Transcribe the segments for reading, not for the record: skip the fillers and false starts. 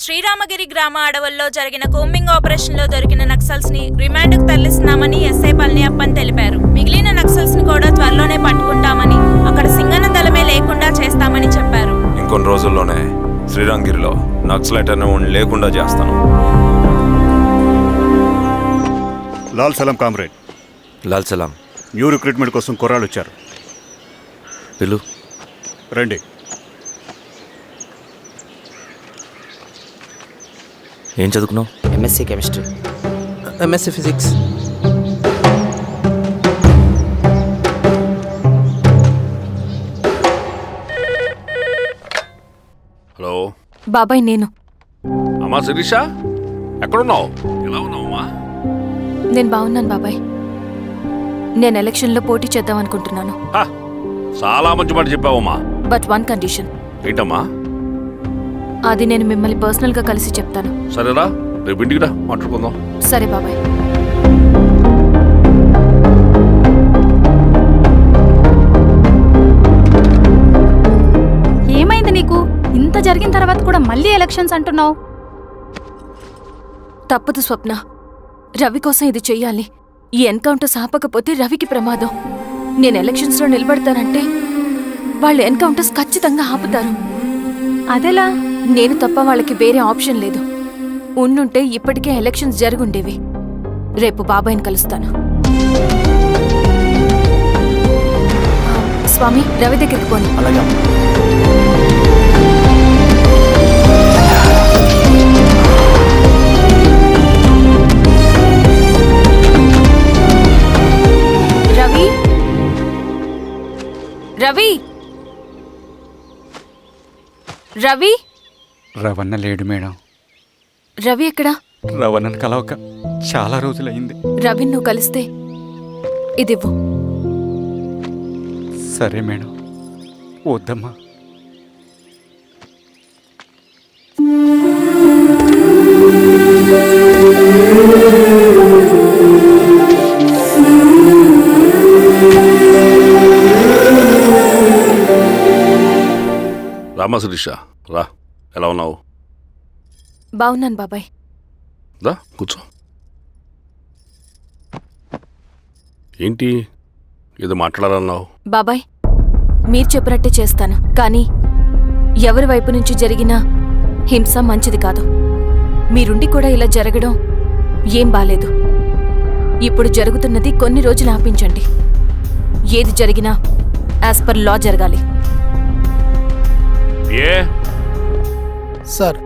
శ్రీరామగిరి గ్రామ అడవుల్లో జరిగిన కూంబింగ్ ఆపరేషన్లో దొరికిన నక్సల్స్ ని రిమాండ్కు తరలిస్తున్నామని ఎస్ఐ పళనియప్పన్ తెలిపారు. మిగిలిన నక్సల్స్ ని కూడా త్వరలోనే పట్టుకుంటామని, అక్కడ సింగన దళమే లేకుండా చేస్తామని చెప్పారు. ఇంకొన్ని రోజుల్లోనే శ్రీరామగిరిలో నక్సలైట్ అనే లేకుండా చేస్తాను. లాల్ సలాం కామ్రేడ్. లాల్ సలాం. న్యూ రిక్రూట్మెంట్ కోసం కుర్రాళ్ళు వచ్చారు. పిలు. రండి. ఏం చదువుకున్నావు? MSc chemistry, MSc physics. Hello బాబాయ్, నేను. అమ్మా శిరీష, ఎక్కడున్నావు? ఎలా ఉన్నావమ్మా? నేను బాగున్నాను బాబాయ్. నేను ఎలక్షన్లో పోటీ చేద్దాం అనుకుంటున్నాను. చాలా మంచి మాట చెప్పావమ్మా. But one condition. ఏంటమ్మా? అది నేను మిమ్మల్ని పర్సనల్గా కలిసి చెప్తాను. సరేరా, రేపు ఇంటికి రా, మాట్లాడుకుందాం. సరే బాబాయ్. ఏమైంది నీకు? ఇంత జరిగిన తర్వాత కూడా మళ్ళీ ఎలక్షన్స్ అంటున్నావు? తప్పదు స్వప్న, రవి కోసం ఇది చెయ్యాలి. ఈ ఎన్కౌంటర్స్ ఆపకపోతే రవికి ప్రమాదం. నేను ఎలక్షన్స్లో నిలబడతానంటే వాళ్ళు ఎన్కౌంటర్స్ ఖచ్చితంగా ఆపుతారు. అదెలా? నేను తప్ప వాళ్ళకి వేరే ఆప్షన్ లేదు. ఉండుంటే ఇప్పటికే ఎలక్షన్స్ జరుగుండేవి. రేపు బాబాయ్ని కలుస్తాను. స్వామి, రవి దగ్గరికి పోని. అలాగే. రవి, రవి, రవి. రవణ లేడు మేడం. రవి ఎక్కడా? రవణను కలవక చాలా రోజులైంది. రవిని నువ్వు కలిస్తే ఇదివ్వు. సరే మేడం. వద్దమ్మా. రామా శిరీష, రా. ఎలా ఉన్నావు? బాగున్నాను బాబాయ్. రా కూర్చో. ఏంటి ఏదో మాట్లాడాలన్నావు? బాబాయ్, మీరు చెప్పినట్టే చేస్తాను. కానీ ఎవరి వైపు నుంచి జరిగినా హింస మంచిది కాదు. మీరుండి కూడా ఇలా జరగడం ఏం బాలేదు. ఇప్పుడు జరుగుతున్నది కొన్ని రోజులు ఆపించండి. ఏది జరిగినా యాజ్ పర్ లా జరగాలి. ఏ సార్,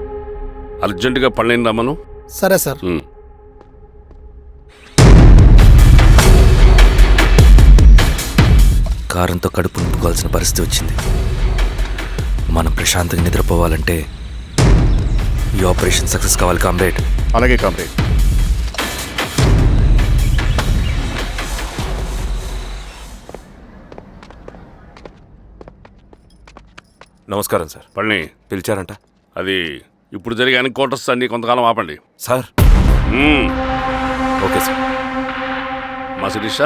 అర్జెంటుగా పళ్ళని రమ్మను. సరే సార్. కారంతో కడుపు నింపుకోవాల్సిన పరిస్థితి వచ్చింది. మనం ప్రశాంతంగా నిద్రపోవాలంటే ఈ ఆపరేషన్ సక్సెస్ కావాలి కామ్రేడ్. అలాగే కామ్రేడ్. నమస్కారం సార్. పళ్ళని పిలిచారంట? అది ఇప్పుడు జరిగే ఎన్కౌంటర్స్ అన్ని కొంతకాలం ఆపండి సార్. Okay sir. మా శిరీష,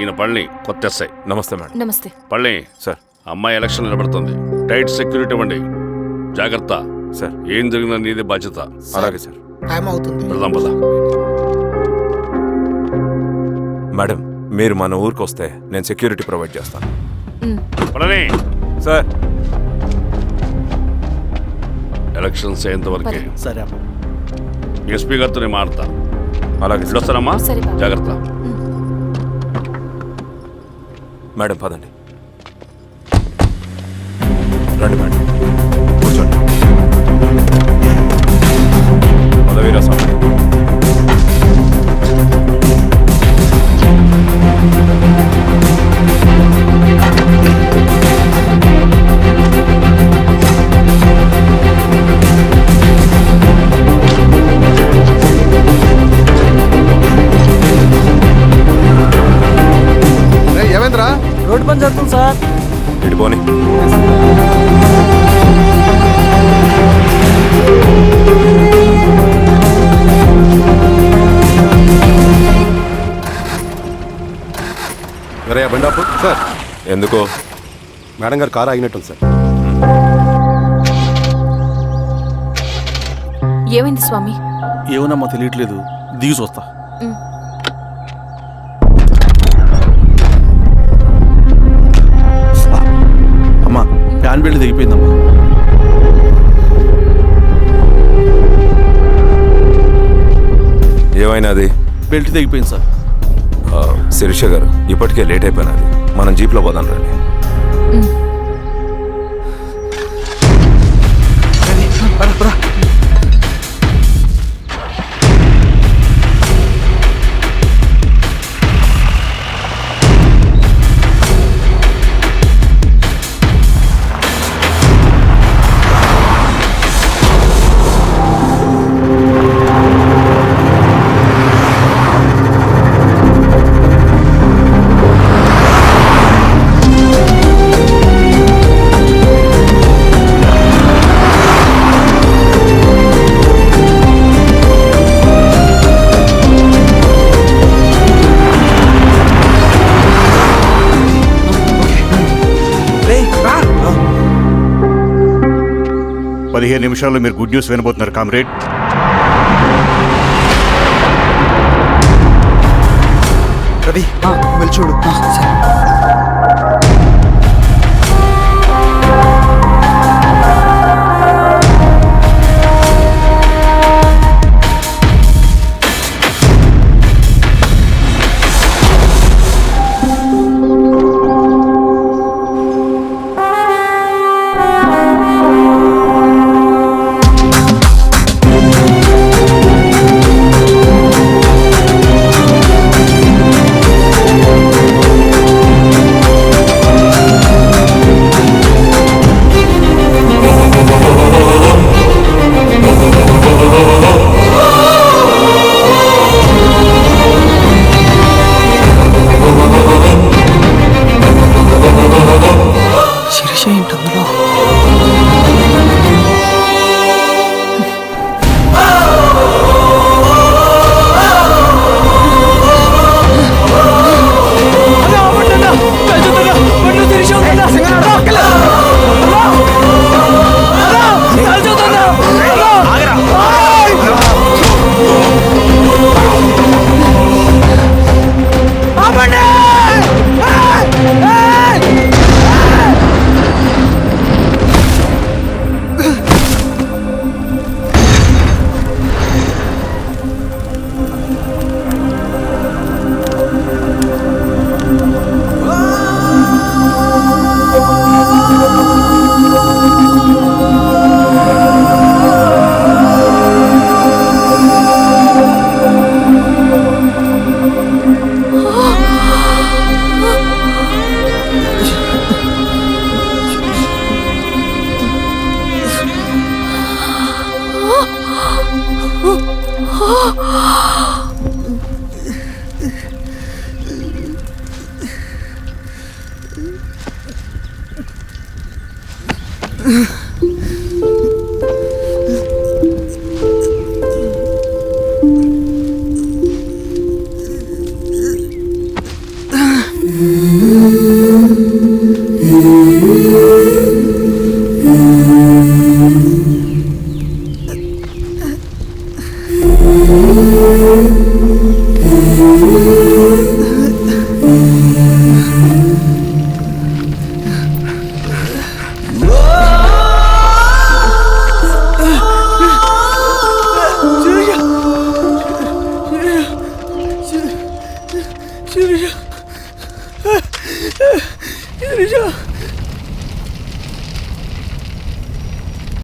ఈయన పళ్ళని కొత్త ఎస్ఐ. నమస్తే మేడం. నమస్తే. పళ్ళని సార్. అమ్మాయి ఎలక్షన్ నిలబడుతుంది. టైట్ సెక్యూరిటీ ఇవ్వండి. జాగ్రత్త సార్. ఏం జరిగినా నీదే బాధ్యత. అలాగే సార్. టైం అవుతుంది. వెళ్దాం పద. మేడం, మీరు మన ఊరికి వస్తే నేను సెక్యూరిటీ ప్రొవైడ్ చేస్తాను. పళ్ళని సార్. ఎలక్షన్స్ అయ్యేంతవరకే. సరే అమ్మ. ఎస్పీ గారితో నేను మాడతా. అలాగే సార్. వస్తారమ్మా? సరే బాబు. జాగ్రత్త. మేడం పదండి. రండి మేడం, కూర్చోండి. పదవీరా స్వామి. ఏమైందిరా? రోడ్డు పని జరుగుతుంది సార్. ఇటు పోనీ. బండాపు సార్. ఎందుకో? మేడం గారు కారు ఆగినట్టుంది సార్. ఏమైంది స్వామి? ఏమోనమ్మా తెలియట్లేదు, దిగి చూస్తా. ఉమ్. అమ్మా ఫ్యాన్ బెల్ట్ దిగిపోయిందమ్మా. ఏమైనాది? బెల్ట్ దిగిపోయింది సార్. శిరీష గారు, ఇప్పటికే లేట్ అయిపోయినది, మనం జీప్లో పోదాం రండి. పదిహేను నిమిషాల్లో మీరు గుడ్ న్యూస్ వినబోతున్నారు కామ్రేడ్. రవి వెళ్ళి చూడు. శిరీష